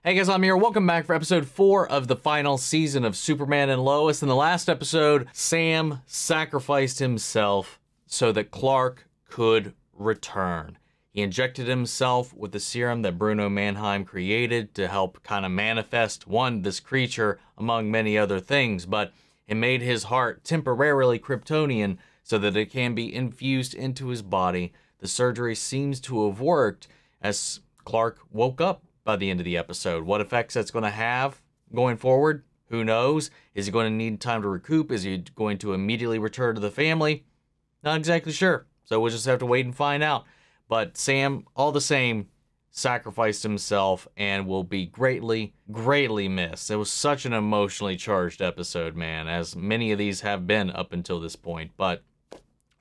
Hey guys, I'm here. Welcome back for episode 4 of the final season of Superman and Lois. In the last episode, Sam sacrificed himself so that Clark could return. He injected himself with the serum that Bruno Mannheim created to help kind of manifest, this creature, among many other things, but it made his heart temporarily Kryptonian so that it can be infused into his body. The surgery seems to have worked as Clark woke up by the end of the episode. What effects that's going to have going forward, who knows? Is he going to need time to recoup? Is he going to immediately return to the family? Not exactly sure. So we'll just have to wait and find out. But Sam, all the same, sacrificed himself and will be greatly, greatly missed. It was such an emotionally charged episode, man, as many of these have been up until this point. But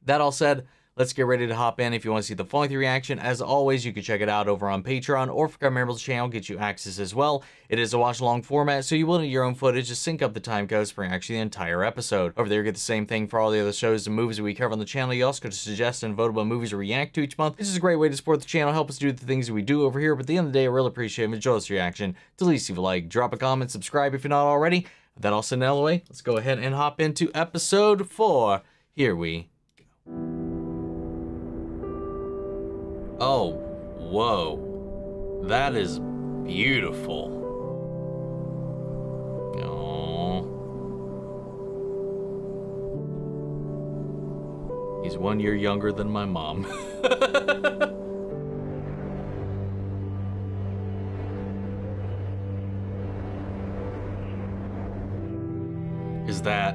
that all said, let's get ready to hop in. If you want to see the following through reaction, as always, you can check it out over on Patreon, or if you're a member of the channel, get you access as well. It is a watch-along format, so you will need your own footage to sync up the time codes for actually the entire episode. Over there, you get the same thing for all the other shows and movies that we cover on the channel. You also get to suggest and votable movies to react to each month. This is a great way to support the channel, help us do the things that we do over here, but at the end of the day, I really appreciate it. Enjoy this reaction. Please leave a like, drop a comment, subscribe if you're not already. With that all said and out of the way, let's go ahead and hop into episode 4. Here we go. Oh, whoa. That is beautiful. Oh. He's 1 year younger than my mom. Is that...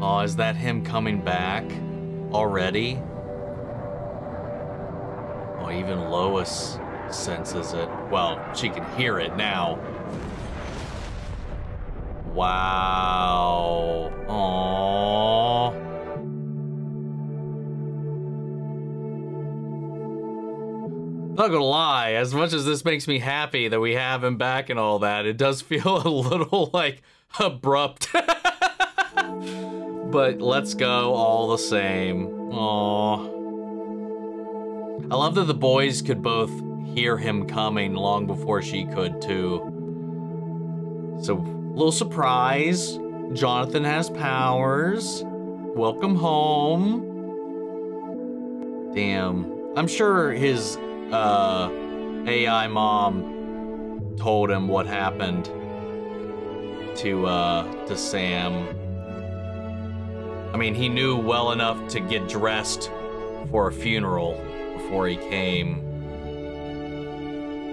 Oh, is that him coming back already? Oh, even Lois senses it. Well, she can hear it now. Wow. Aww. Not gonna lie, as much as this makes me happy that we have him back and all that, it does feel a little, like, abrupt. But let's go all the same. Aww. I love that the boys could both hear him coming long before she could, too. So, little surprise. Jonathan has powers. Welcome home. Damn. I'm sure his AI mom told him what happened to Sam. I mean, he knew well enough to get dressed for a funeral before he came.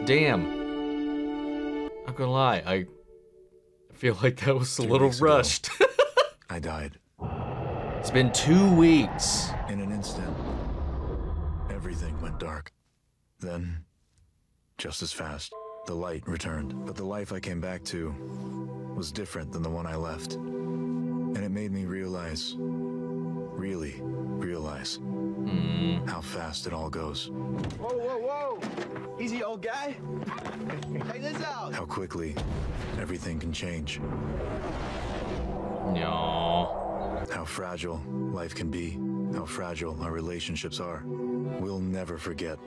Damn. Not gonna lie, I feel like that was a little rushed. I died. It's been 2 weeks. In an instant, everything went dark. Then, just as fast, the light returned. But the life I came back to was different than the one I left. And it made me realize, really realize, how fast it all goes. Whoa, whoa, whoa! Easy, old guy. Check this out. How quickly everything can change. No. How fragile life can be. How fragile our relationships are. We'll never forget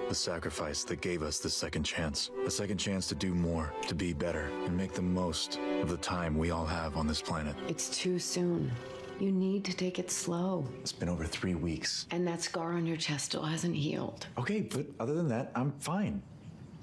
the sacrifice that gave us the second chance. A second chance to do more, to be better, and make the most of the time we all have on this planet. It's too soon. You need to take it slow. It's been over 3 weeks. And that scar on your chest still hasn't healed. Okay, but other than that, I'm fine.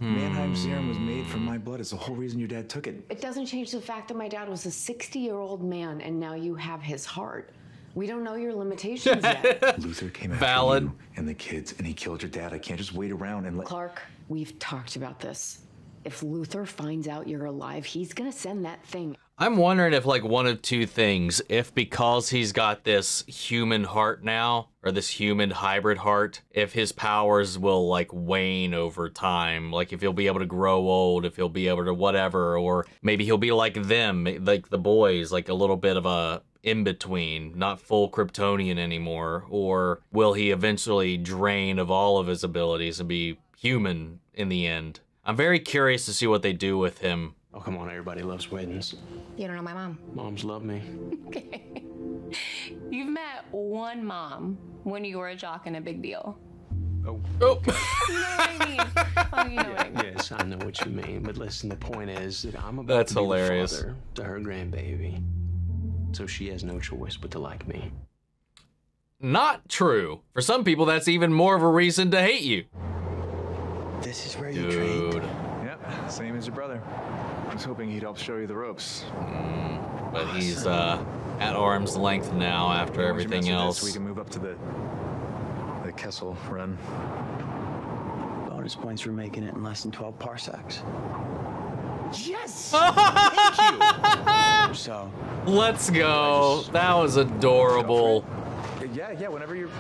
Mannheim serum was made from my blood. It's the whole reason your dad took it. It doesn't change the fact that my dad was a 60-year-old man and now you have his heart. We don't know your limitations yet. Luther came after you and the kids, and he killed your dad. I can't just wait around and let... Clark, we've talked about this. If Luther finds out you're alive, he's gonna send that thing. I'm wondering if, like, one of two things. If because he's got this human heart now, or this human hybrid heart, if his powers will, like, wane over time. Like, if he'll be able to grow old, if he'll be able to whatever, or maybe he'll be like them, like the boys, like a little bit of a in-between, not full Kryptonian anymore, or will he eventually drain of all of his abilities and be human in the end? I'm very curious to see what they do with him. Oh, come on, everybody loves weddings. You don't know my mom. Moms love me. You've met one mom when you were a jock and a big deal. Oh. Oh. You know what I mean? Oh, you know what I mean. Yes, I know what you mean. But listen, the point is that I'm about That's to be hilarious. the father to her grandbaby. So she has no choice but to like me. Not true. For some people, that's even more of a reason to hate you. This is where you trained. Dude. Yep, same as your brother. I was hoping he'd help show you the ropes. But he's at arm's length now after Once you mess everything with else. this, we can move up to the Kessel Run. Bonus points for making it in less than 12 parsecs. Yes! So, Let's go. That was adorable. Yeah, whenever you're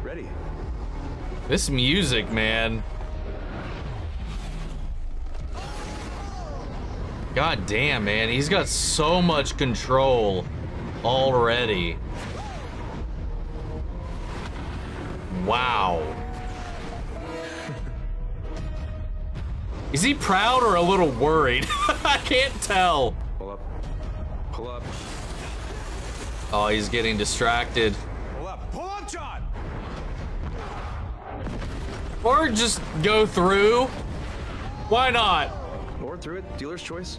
ready. This music, man. God damn, man. He's got so much control already. Wow. Is he proud or a little worried? I can't tell. Pull up. Pull up. Oh, he's getting distracted. Pull up. Pull up, John! Or just go through. Why not? Or through it. Dealer's choice.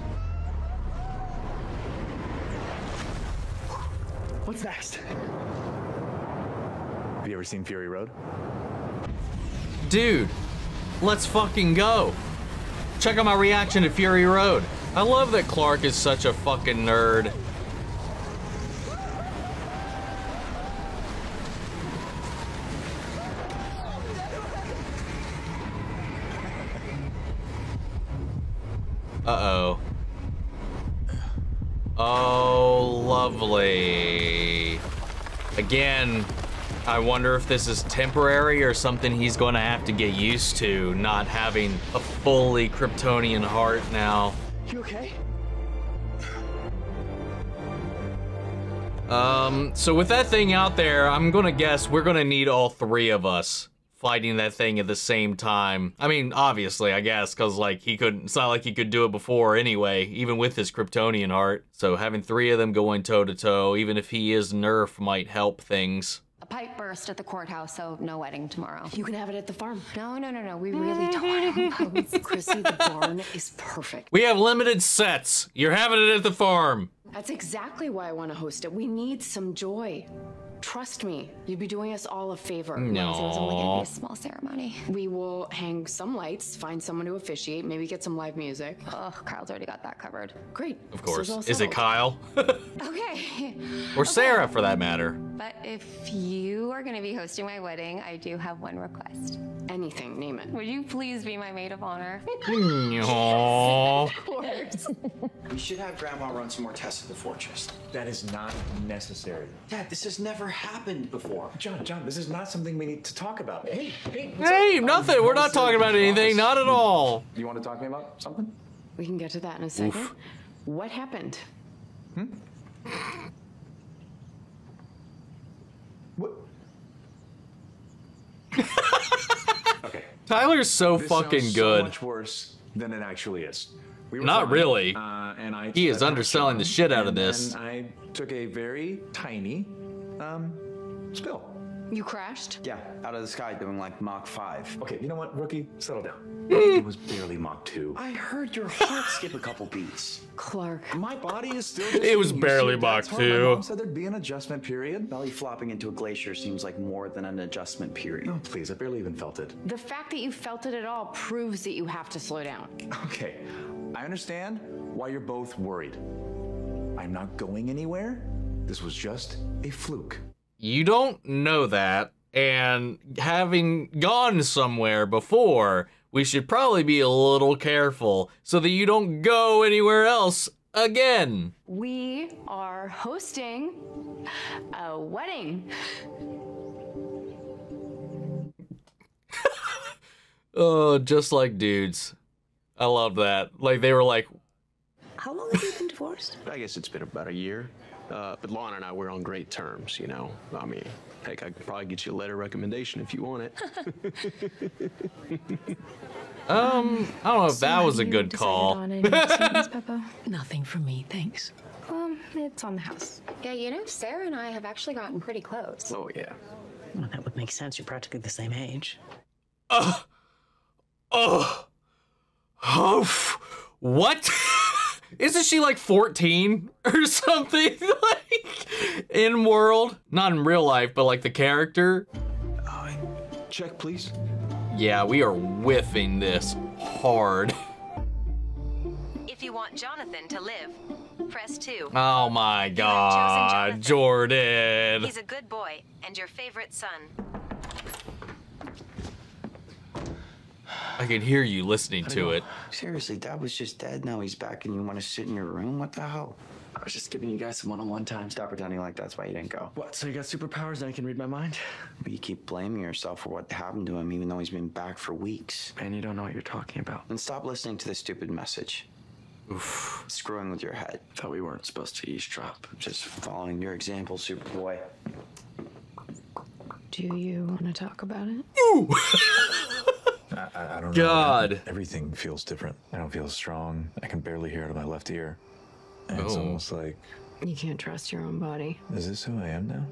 what's next? Have you ever seen Fury Road? Dude, let's fucking go. Check out my reaction to Fury Road. I love that Clark is such a fucking nerd. Uh-oh. Oh, lovely. Again, I wonder if this is temporary or something he's going to have to get used to, not having a fully Kryptonian heart now. You okay? So with that thing out there, I'm gonna guess we're gonna need all three of us fighting that thing at the same time. I mean, obviously, I guess, because, like, it's not like he could do it before anyway, even with his Kryptonian heart. So having three of them going toe-to-toe, even if he is Nerf, might help things. A pipe burst at the courthouse, so no wedding tomorrow. You can have it at the farm. No. We really don't want to host. Chrissy, the barn is perfect. We have limited sets. You're having it at the farm. That's exactly why I want to host it. We need some joy. Trust me, you'd be doing us all a favor. So it was only going to No. be a small ceremony. We will hang some lights, find someone to officiate, maybe get some live music. Ugh, Kyle's already got that covered. Great. Of course. This all Is it settled. Kyle? Okay. Or Sarah, for that matter. But if you are going to be hosting my wedding, I do have one request. Anything, name it. Would you please be my maid of honor? Aww. Of course. We should have Grandma run some more tests at the fortress. That is not necessary. Dad, this has never happened before. John, this is not something we need to talk about. Hey. Hey, nothing. We're not talking about anything. Not at all. You want to talk to me about something? We can get to that in a second. What happened? What? Okay. Tyler's so This fucking sounds good. So much worse than it actually is. We were Not fine, really. And I He is tried to underselling the show shit out of and this. then I took a very tiny spill. You crashed? Yeah, out of the sky doing like Mach 5. Okay, you know what, rookie? Settle down. It was barely Mach 2. I heard your heart skip a couple beats. Clark. My body is still just It was getting used to barely it. Mach That's why 2. My mom said there'd be an adjustment period. Belly flopping into a glacier seems like more than an adjustment period. No, please, I barely even felt it. The fact that you felt it at all proves that you have to slow down. Okay, I understand why you're both worried. I'm not going anywhere. This was just a fluke. You don't know that, and having gone somewhere before, we should probably be a little careful so that you don't go anywhere else again. We are hosting a wedding. Oh, just like dudes. I love that. Like, they were like, How long have you been divorced? I guess it's been about a year. But Lana and I, we're on great terms, you know. I mean, heck, I could probably get you a letter of recommendation if you want it. I don't know if that was a good call. Nothing from me, thanks. It's on the house. Yeah, you know, Sarah and I have actually gotten pretty close. Oh, yeah. Well, that would make sense. You're practically the same age. What? Isn't she like 14 or something? Like in world, not in real life, but like the character. Check, please. Yeah, we are whiffing this hard. If you want Jonathan to live, press 2. Oh my God, Jordan. He's a good boy and your favorite son. I can hear you listening to it. Seriously, Dad was just dead. Now he's back and you want to sit in your room? What the hell? I was just giving you guys some one-on-one time. Stop pretending like that's why you didn't go. What, so you got superpowers and I can read my mind? But you keep blaming yourself for what happened to him even though he's been back for weeks. And you don't know what you're talking about. Then stop listening to this stupid message. Oof. It's screwing with your head. Thought we weren't supposed to eavesdrop. Just following your example, Superboy. Do you want to talk about it? Ooh. I don't know. God. Everything feels different. I don't feel strong. I can barely hear out of my left ear. And it's Oh. almost like, You can't trust your own body. is this who I am now?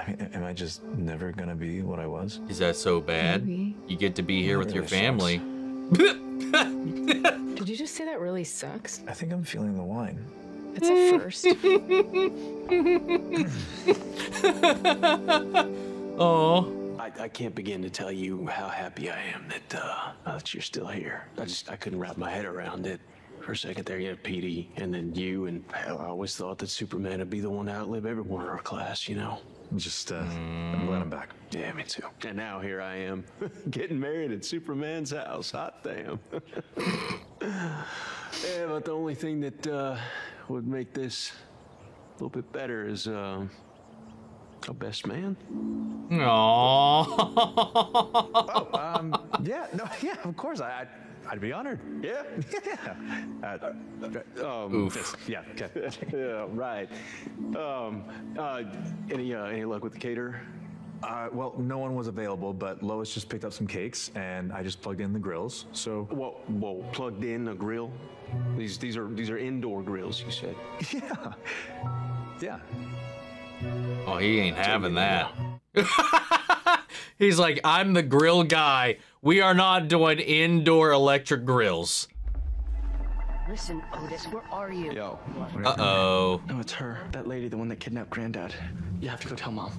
I mean, am I just never gonna be what I was? Is that so bad? Maybe. You get to be here with your Really sucks. family. Did you just say that really sucks? I think I'm feeling the wine. It's a first. Oh. I can't begin to tell you how happy I am that you're still here. I couldn't wrap my head around it. For a second there, you had Petey, and then you, and hell, I always thought that Superman would be the one to outlive everyone in our class, you know? Just, I'm glad I'm back. Yeah, me too. And now here I am, getting married at Superman's house. Hot damn. Yeah, but the only thing that would make this a little bit better is a best man. Aww. Yeah, no, yeah, of course. I'd be honored. Yeah. Oof. Yeah, okay. Yeah, right. Any luck with the caterer? Well, no one was available, but Lois just picked up some cakes, and I just plugged in the grills. So Whoa, plugged in a grill? These are indoor grills, you said. yeah. Oh, he ain't having that. He's like, I'm the grill guy. We are not doing indoor electric grills. Listen, Otis, where are you? Yo. Uh-oh. No, it's her. That lady, the one that kidnapped Granddad. You have to go tell Mom.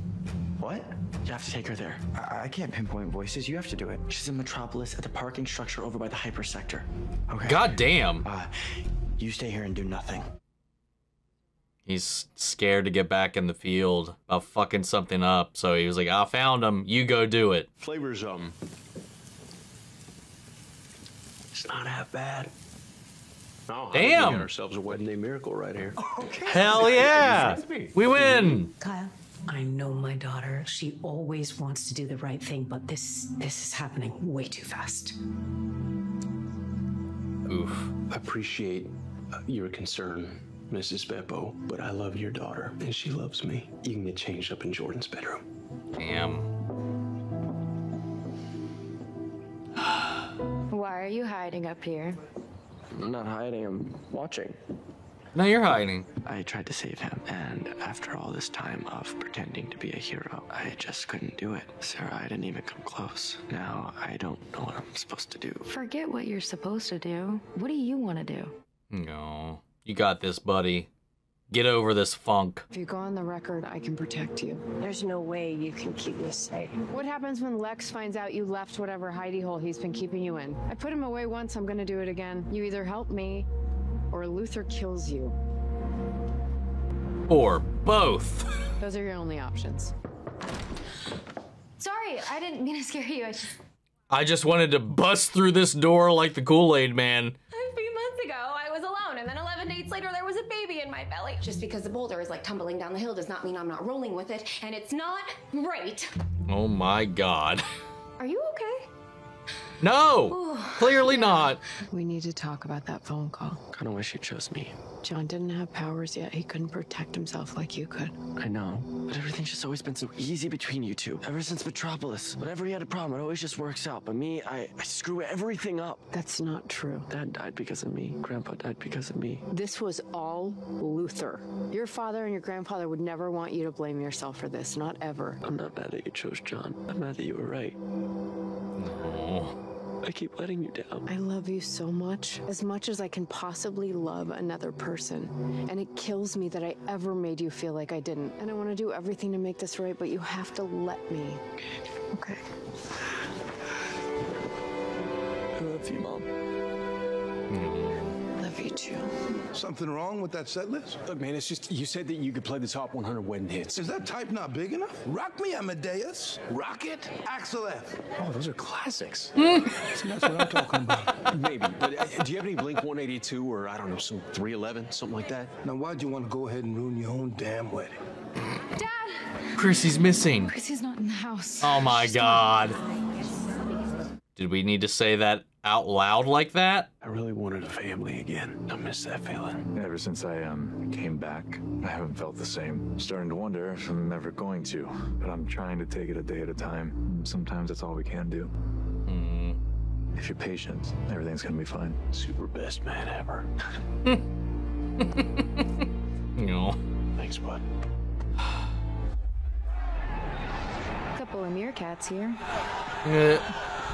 What? You have to take her there. I can't pinpoint voices. You have to do it. She's in Metropolis at the parking structure over by the hyper sector. Okay. God damn. You stay here and do nothing. He's scared to get back in the field about fucking something up. So he was like, I found him. You go do it. Flavor's it's not half bad. Oh, Damn. We got ourselves a wedding day miracle right here. Okay. Hell yeah. We win. Kyle, I know my daughter. She always wants to do the right thing, but this is happening way too fast. Oof. I appreciate your concern, Mrs. Beppo, but I love your daughter, and she loves me. You can get changed up in Jordan's bedroom. Damn. Why are you hiding up here? I'm not hiding, I'm watching. No, you're hiding. I tried to save him, and after all this time of pretending to be a hero, I just couldn't do it. Sarah, I didn't even come close. Now I don't know what I'm supposed to do. Forget what you're supposed to do. What do you want to do? No. You got this, buddy. Get over this funk. If you go on the record, I can protect you. There's no way you can keep me safe. What happens when Lex finds out you left whatever hidey hole he's been keeping you in? I put him away once, I'm gonna do it again. You either help me, or Luther kills you. Or both. Those are your only options. Sorry, I didn't mean to scare you. I just wanted to bust through this door like the Kool-Aid man. A few months ago, I was alone, and then 11 days later, there was a baby in my belly. Just because the boulder is like tumbling down the hill does not mean I'm not rolling with it, and it's not right. Oh my God. Are you okay? No, clearly not. We need to talk about that phone call. Kind of wish you chose me. John didn't have powers yet. He couldn't protect himself like you could. I know, but everything's just always been so easy between you two. Ever since Metropolis. Whenever you had a problem, it always just works out. But me, I screw everything up. That's not true. Dad died because of me. Grandpa died because of me. This was all Luther. Your father and your grandfather would never want you to blame yourself for this. Not ever. I'm not mad that you chose John. I'm mad that you were right. No. I keep letting you down. I love you so much as I can possibly love another person. And it kills me that I ever made you feel like I didn't. And I want to do everything to make this right, but you have to let me. Okay. I love you, Mom. Love you too. Something wrong with that set list? Look, man, it's just, you said that you could play the top 100 wedding hits. Is that type not big enough? Rock Me Amadeus. Rock It. Axel F. Oh, those are classics. See, that's what I'm talking about. Maybe, but do you have any Blink 182 or, I don't know, some 311, something like that? Now, why'd you want to go ahead and ruin your own damn wedding? Dad! Chrissy's missing. Chrissy's not in the house. Oh my God. Did we need to say that out loud like that? I really wanted a family again. I miss that feeling. Ever since I came back, I haven't felt the same. Starting to wonder if I'm ever going to, but I'm trying to take it a day at a time. Sometimes that's all we can do. If you're patient, everything's gonna be fine. Super best man ever. No. Thanks, bud. Couple of meerkats here.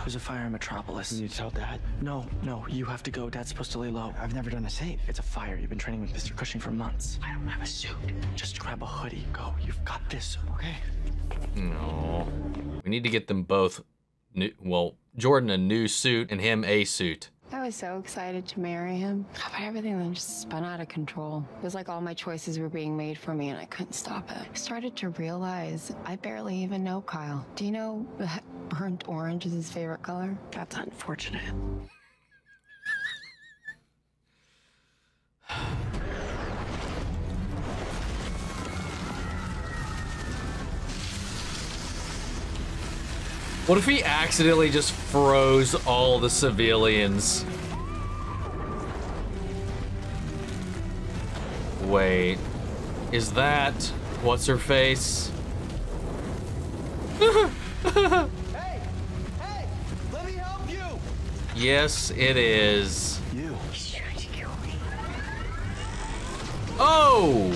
There's a fire in Metropolis. You tell Dad? No, you have to go. Dad's supposed to lay low. I've never done a save. It's a fire. You've been training with Mr. Cushing for months. I don't have a suit. Just grab a hoodie. Go. You've got this, okay? No. We need to get them both new, well, Jordan a new suit and him a suit. I was so excited to marry him, but everything then just spun out of control. It was like all my choices were being made for me and I couldn't stop it. I started to realize I barely even know Kyle. Do you know that burnt orange is his favorite color? That's unfortunate. What if he accidentally just froze all the civilians? Wait, is that what's her face? Hey, let me help you. Yes, it is. You. He's trying to kill me. Oh!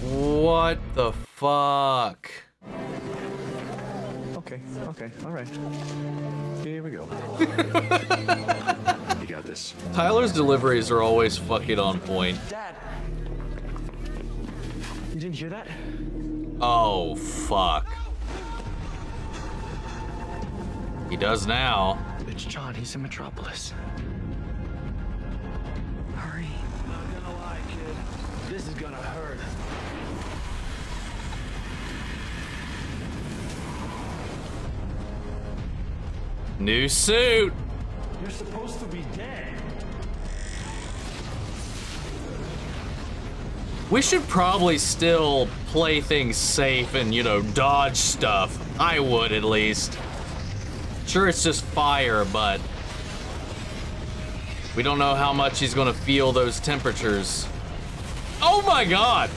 What the fuck? Okay, all right. Here we go. You got this. Tyler's deliveries are always fucking on point. Dad! You didn't hear that? Oh, fuck. He does now. It's John. He's in Metropolis. Hurry. I'm not gonna lie, kid. This is gonna hurt. New suit. You're supposed to be dead. We should probably still play things safe and, you know, dodge stuff. I would, at least. Sure, it's just fire, but we don't know how much he's gonna feel those temperatures. Oh my God!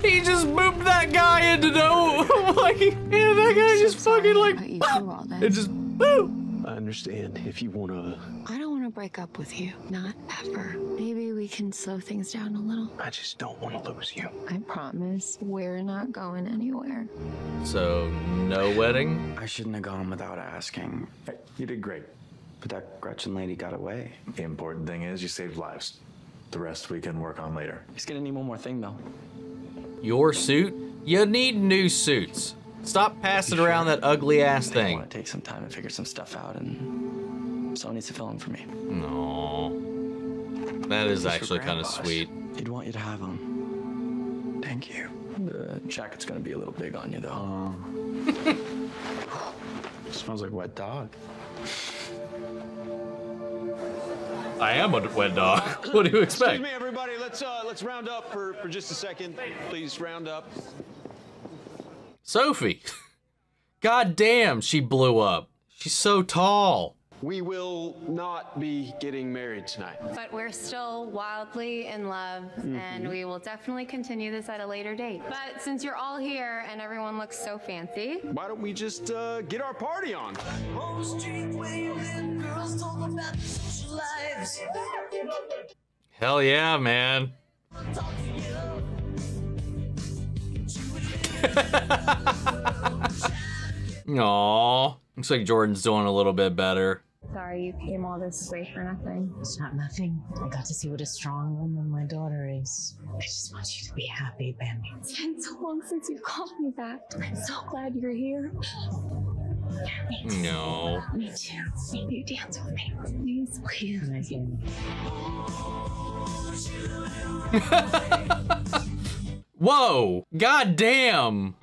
He just booped that guy into no, like, yeah, that guy just fucking like, it just, boop. I understand if you want to. I don't want to break up with you. Not ever. Maybe we can slow things down a little. I just don't want to lose you. I promise we're not going anywhere. So, no wedding? I shouldn't have gone without asking. Hey, you did great. But that Gretchen lady got away. The important thing is you saved lives. The rest we can work on later. He's gonna need one more thing, though. Your suit? You need new suits. Stop passing around that ugly ass I thing. want to take some time and figure some stuff out, and someone needs to fill in for me. No. That is Just for actually kind of Grandpa's. sweet. He'd want you to have them. Thank you. The jacket's gonna be a little big on you, though. Smells like wet dog. I am a wet dog. What do you expect? Excuse me, everybody. Let's round up for just a second. Please round up. Sophie. God damn, she blew up. She's so tall. We will not be getting married tonight. But we're still wildly in love, and we will definitely continue this at a later date. But since you're all here and everyone looks so fancy, Why don't we just get our party on? Hell yeah, man. Aww. Looks like Jordan's doing a little bit better. sorry you came all this way for nothing. It's not nothing. I got to see what a strong woman my daughter is. I just want you to be happy, Bambi. It's been so long since you've called me back. I'm so glad you're here. No. Me too. Will you dance with me? Please, please. Whoa! God damn!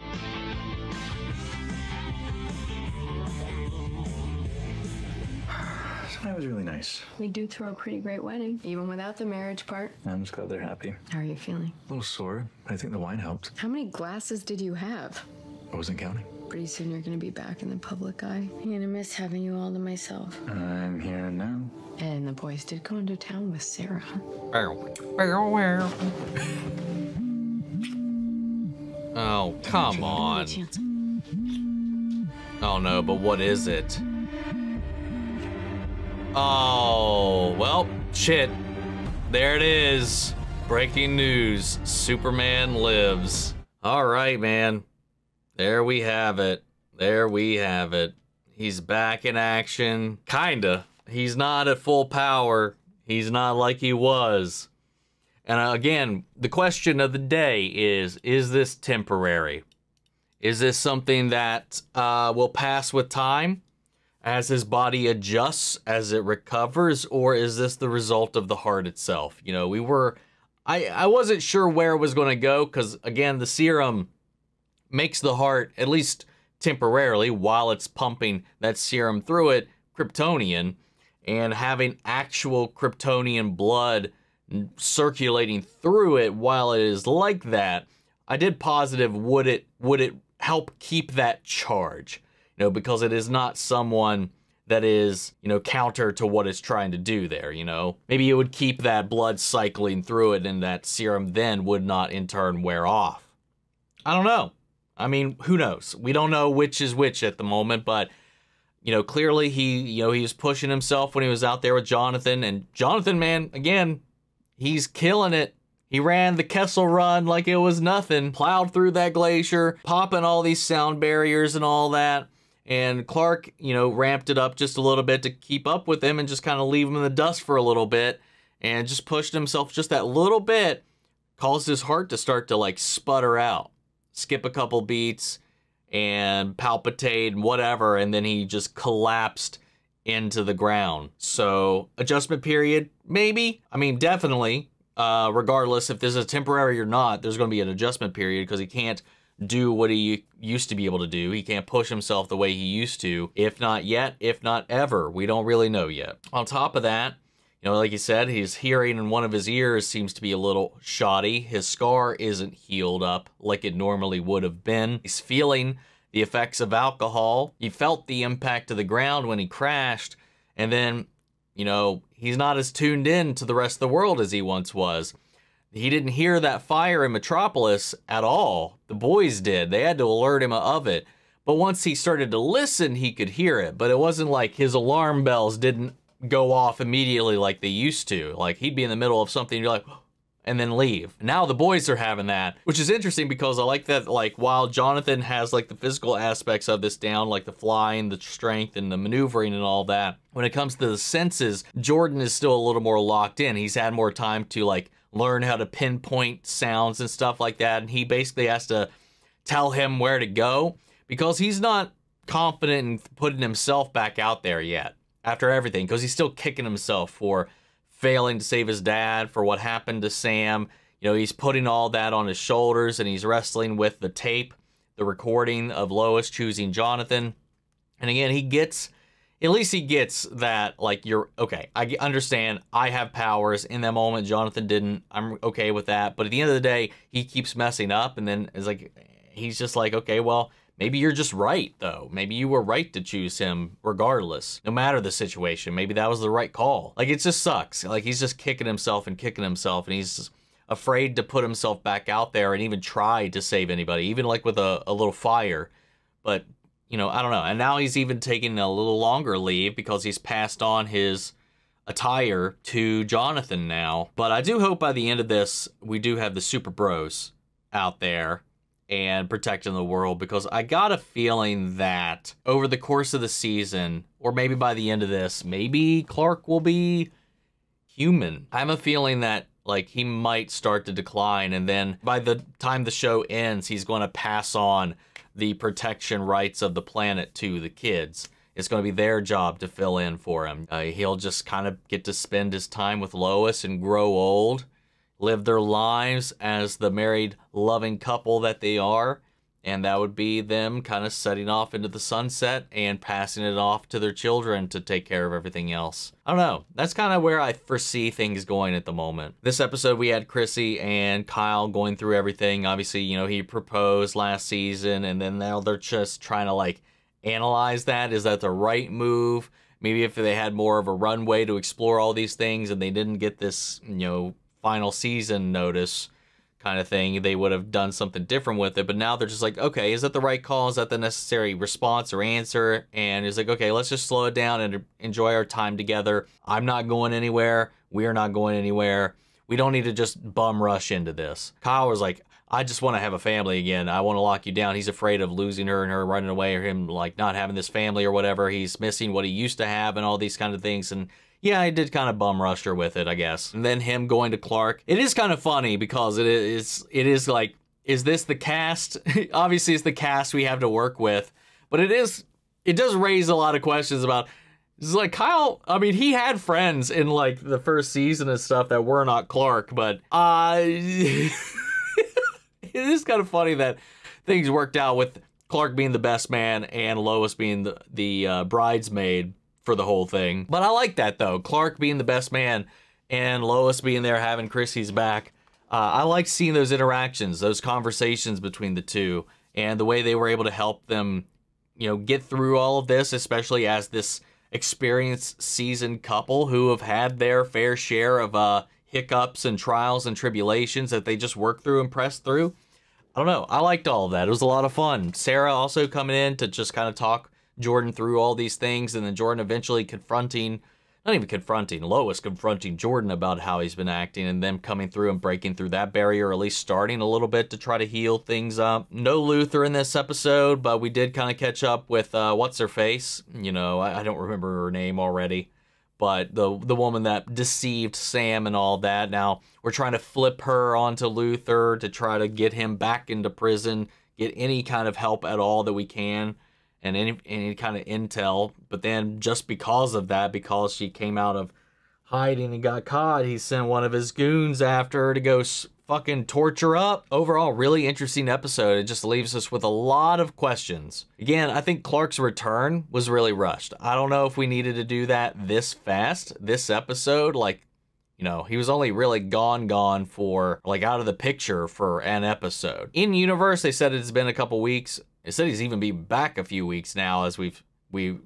Tonight was really nice. We do throw a pretty great wedding, even without the marriage part. I'm just glad they're happy. How are you feeling? A little sore, but I think the wine helped. How many glasses did you have? I wasn't counting. Pretty soon you're gonna be back in the public eye. I'm gonna miss having you all to myself. I'm here now. And the boys did go into town with Sarah. Oh, come on. Oh no, but what is it? Oh, well, shit. There it is. Breaking news. Superman lives. All right, man. There we have it. There we have it. He's back in action. Kinda. He's not at full power. He's not like he was. And again, the question of the day is this temporary? Is this something that will pass with time as his body adjusts, as it recovers, or is this the result of the heart itself? You know, I wasn't sure where it was going to go because, again, the serum makes the heart, at least temporarily, while it's pumping that serum through it, Kryptonian, and having actual Kryptonian blood circulating through it while it is like that, I did positive would it help keep that charge, you know, because it is not someone that is, you know, counter to what it's trying to do there, you know. Maybe it would keep that blood cycling through it and that serum then would not in turn wear off. I don't know. I mean, who knows? We don't know which is which at the moment, but you know, clearly he was pushing himself when he was out there with Jonathan, and Jonathan, man, again, he's killing it. He ran the Kessel Run like it was nothing, plowed through that glacier, popping all these sound barriers and all that. And Clark, you know, ramped it up just a little bit to keep up with him and just kind of leave him in the dust for a little bit, and just pushed himself just that little bit, caused his heart to start to like sputter out, skip a couple beats and palpitate and whatever, and then he just collapsed into the ground. So adjustment period, maybe. I mean, definitely, regardless if this is temporary or not, there's going to be an adjustment period because he can't do what he used to be able to do. He can't push himself the way he used to, if not yet, if not ever. We don't really know yet. On top of that, you know, like you said, his hearing in one of his ears seems to be a little shoddy. His scar isn't healed up like it normally would have been. He's feeling the effects of alcohol. He felt the impact of the ground when he crashed. And then, you know, he's not as tuned in to the rest of the world as he once was. He didn't hear that fire in Metropolis at all. The boys did. They had to alert him of it. But once he started to listen, he could hear it. But it wasn't like his alarm bells didn't go off immediately like they used to. Like, he'd be in the middle of something, you're like, and then leave. Now the boys are having that, which is interesting because I like that, like, while Jonathan has, like, the physical aspects of this down, like the flying, the strength, and the maneuvering and all that, when it comes to the senses, Jordan is still a little more locked in. He's had more time to, like, learn how to pinpoint sounds and stuff like that, and he basically has to tell him where to go because he's not confident in putting himself back out there yet after everything, because he's still kicking himself for failing to save his dad, for what happened to Sam. You know, he's putting all that on his shoulders, and he's wrestling with the tape, the recording of Lois choosing Jonathan. And again, at least he gets that, like, you're, okay, I understand, I have powers. In that moment, Jonathan didn't. I'm okay with that. But at the end of the day, he keeps messing up, and then it's like, he's just like, okay, well, maybe you're just right, though. Maybe you were right to choose him regardless, no matter the situation. Maybe that was the right call. Like, it just sucks. Like, he's just kicking himself, and he's just afraid to put himself back out there and even try to save anybody, even like with a little fire. But, you know, I don't know. And now he's even taking a little longer leave because he's passed on his attire to Jonathan now. But I do hope by the end of this, we do have the Super Bros out there and protecting the world, because I got a feeling that over the course of the season, or maybe by the end of this, maybe Clark will be human. I have a feeling that, like, he might start to decline, and then by the time the show ends, he's going to pass on the protection rights of the planet to the kids. It's going to be their job to fill in for him. He'll just kind of get to spend his time with Lois and grow old, live their lives as the married, loving couple that they are. And that would be them kind of setting off into the sunset and passing it off to their children to take care of everything else. I don't know. That's kind of where I foresee things going at the moment. This episode, we had Chrissy and Kyle going through everything. Obviously, you know, he proposed last season, and then now they're just trying to, like, analyze that. Is that the right move? Maybe if they had more of a runway to explore all these things and they didn't get this, you know, final season notice kind of thing, they would have done something different with it. But now they're just like, okay, is that the right call? Is that the necessary response or answer? And it's like, okay, let's just slow it down and enjoy our time together. I'm not going anywhere. We're not going anywhere. We don't need to just bum rush into this. Kyle was like, I just want to have a family again. I want to lock you down. He's afraid of losing her and her running away, or him like not having this family or whatever. He's missing what he used to have and all these kind of things. And yeah, I did kind of bum rush her with it, I guess. And then him going to Clark. It is kind of funny because it is like, is this the cast? Obviously, it's the cast we have to work with. But it does raise a lot of questions about, it's like Kyle, I mean, he had friends in like the first season and stuff that were not Clark, but it is kind of funny that things worked out with Clark being the best man and Lois being the bridesmaid for the whole thing. But I like that, though. Clark being the best man and Lois being there having Chrissy's back. I like seeing those interactions, those conversations between the two, and the way they were able to help them, you know, get through all of this, especially as this experienced, seasoned couple who have had their fair share of hiccups and trials and tribulations that they just work through and press through. I don't know. I liked all of that. It was a lot of fun. Sarah also coming in to just kind of talk Jordan through all these things, and then Jordan eventually Lois confronting Jordan about how he's been acting, and them coming through and breaking through that barrier, or at least starting a little bit to try to heal things up. No Luther in this episode, but we did kind of catch up with what's-her-face. You know, I don't remember her name already. But the woman that deceived Sam and all that. Now, we're trying to flip her onto Luther to try to get him back into prison, get any kind of help at all that we can, and any kind of intel. But then just because of that, because she came out of hiding and got caught, he sent one of his goons after her to go fucking torture up. Overall, really interesting episode. It just leaves us with a lot of questions. Again, I think Clark's return was really rushed. I don't know if we needed to do that this fast, this episode. Like, you know, he was only really gone for, like, out of the picture for an episode. In universe, they said it's been a couple weeks. They said he's even been back a few weeks now, as we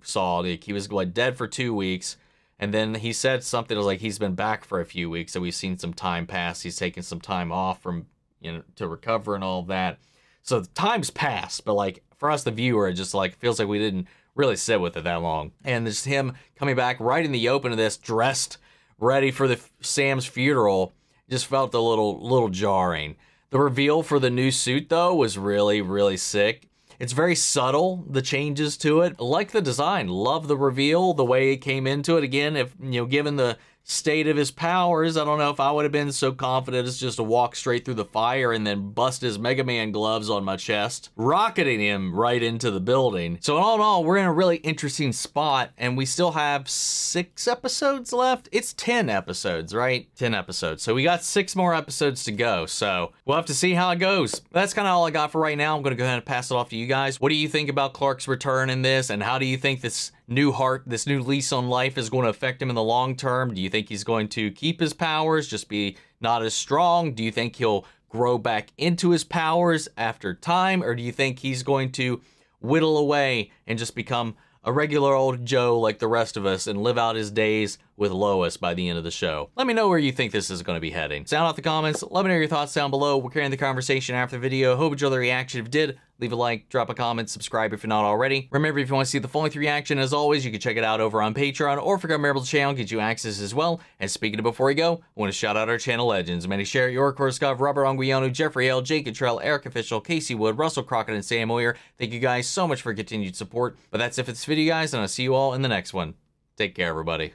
saw. Like, he was dead for 2 weeks. And then he said something like he's been back for a few weeks, so we've seen some time pass. He's taken some time off from, you know, to recover and all of that. So the time's passed, but like for us, the viewer, it just like feels like we didn't really sit with it that long. And just him coming back right in the open of this, dressed, ready for Sam's funeral, just felt a little jarring. The reveal for the new suit though was really, really sick. It's very subtle, the changes to it. Like the design, love the reveal, the way it came into it. Again, if, you know, given the state of his powers, I don't know if I would have been so confident as just to walk straight through the fire and then bust his Mega Man gloves on my chest, rocketing him right into the building. So all in all, we're in a really interesting spot, and we still have 6 episodes left. It's 10 episodes, right? 10 episodes. So we got 6 more episodes to go. So we'll have to see how it goes. That's kind of all I got for right now. I'm going to go ahead and pass it off to you guys. What do you think about Clark's return in this, and how do you think this new lease on life is going to affect him in the long term? Do you think he's going to keep his powers, just be not as strong? Do you think he'll grow back into his powers after time? Or do you think he's going to whittle away and just become a regular old Joe like the rest of us and live out his days with Lois by the end of the show. Let me know where you think this is going to be heading. Sound off the comments. Let me know your thoughts down below. We're carrying the conversation after the video. Hope you enjoyed the reaction. If you did, leave a like, drop a comment, subscribe if you're not already. Remember, if you want to see the full length reaction, as always, you can check it out over on Patreon, or if you're a member of the channel, get you access as well. And speaking of before we go, I want to shout out our channel legends. Manny Sherritt, York Korskov, Robert Anguiano, Jeffrey L, Jake Cottrell, Eric Official, Casey Wood, Russell Crockett, and Sam Moyer. Thank you guys so much for continued support. But that's it for this video, guys, and I'll see you all in the next one. Take care, everybody.